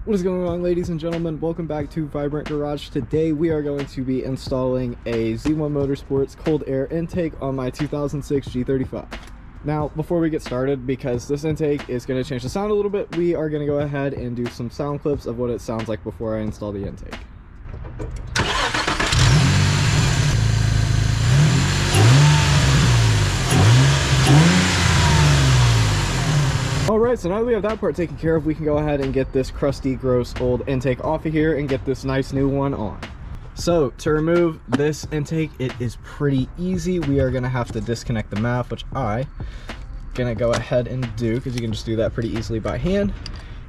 What is going on, ladies and gentlemen? Welcome back to Vibrant Garage. Today we are going to be installing a Z1 Motorsports cold air intake on my 2006 G35. Now, before we get started, because this intake is going to change the sound a little bit, we are going to go ahead and do some sound clips of what it sounds like before I install the intake. Alright, so now that we have that part taken care of, we can go ahead and get this crusty, gross, old intake off of here and get this nice new one on. So, to remove this intake, it is pretty easy. We are going to have to disconnect the MAF, which I'm going to go ahead and do, because you can just do that pretty easily by hand.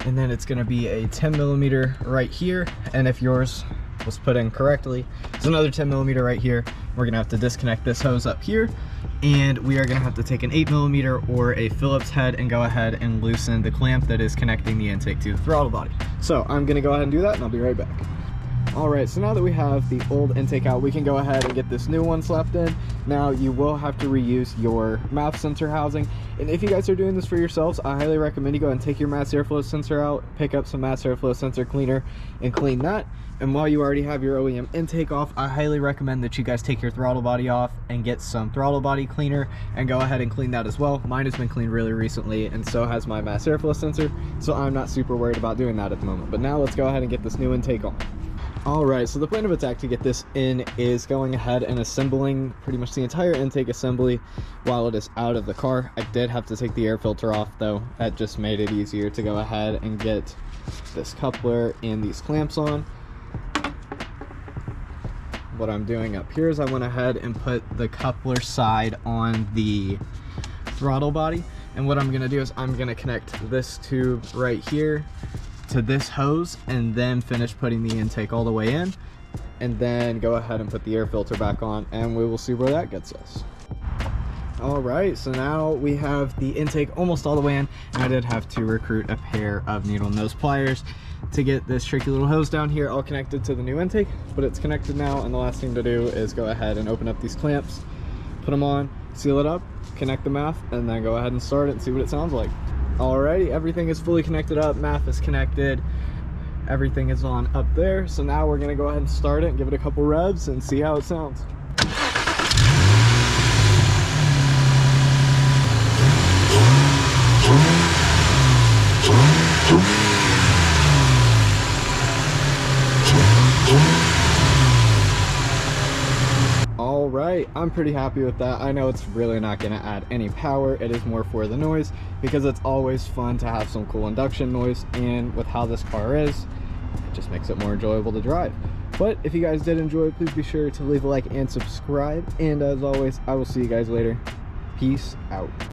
And then it's going to be a 10mm right here, and if yours was put in correctly, it's another 10mm right here. We're going to have to disconnect this hose up here, and we are going to have to take an 8mm or a Phillips head and go ahead and loosen the clamp that is connecting the intake to the throttle body. So I'm going to go ahead and do that, and I'll be right back. Alright, so now that we have the old intake out, we can go ahead and get this new one slapped in. Now, you will have to reuse your MAF sensor housing, and if you guys are doing this for yourselves, I highly recommend you go and take your mass airflow sensor out, pick up some mass airflow sensor cleaner, and clean that. And while you already have your OEM intake off, I highly recommend that you guys take your throttle body off and get some throttle body cleaner and go ahead and clean that as well. Mine has been cleaned really recently, and so has my mass airflow sensor, so I'm not super worried about doing that at the moment. But now let's go ahead and get this new intake on. Alright, so the plan of attack to get this in is going ahead and assembling pretty much the entire intake assembly while it is out of the car. I did have to take the air filter off though. That just made it easier to go ahead and get this coupler and these clamps on. What I'm doing up here is I went ahead and put the coupler side on the throttle body, and what I'm going to do is I'm going to connect this tube right here to this hose and then finish putting the intake all the way in, and then go ahead and put the air filter back on, and we will see where that gets us. Alright, so now we have the intake almost all the way in, and I did have to recruit a pair of needle nose pliers to get this tricky little hose down here all connected to the new intake, but it's connected now, and the last thing to do is go ahead and open up these clamps, put them on, seal it up, connect the MAF, and then go ahead and start it and see what it sounds like. Alrighty, everything is fully connected up, MAF is connected, everything is on up there, so now we're going to go ahead and start it and give it a couple revs and see how it sounds. Alright, I'm pretty happy with that. I know it's really not going to add any power. It is more for the noise, because it's always fun to have some cool induction noise, and with how this car is, it just makes it more enjoyable to drive. But if you guys did enjoy, please be sure to leave a like and subscribe, and as always, I will see you guys later. Peace out.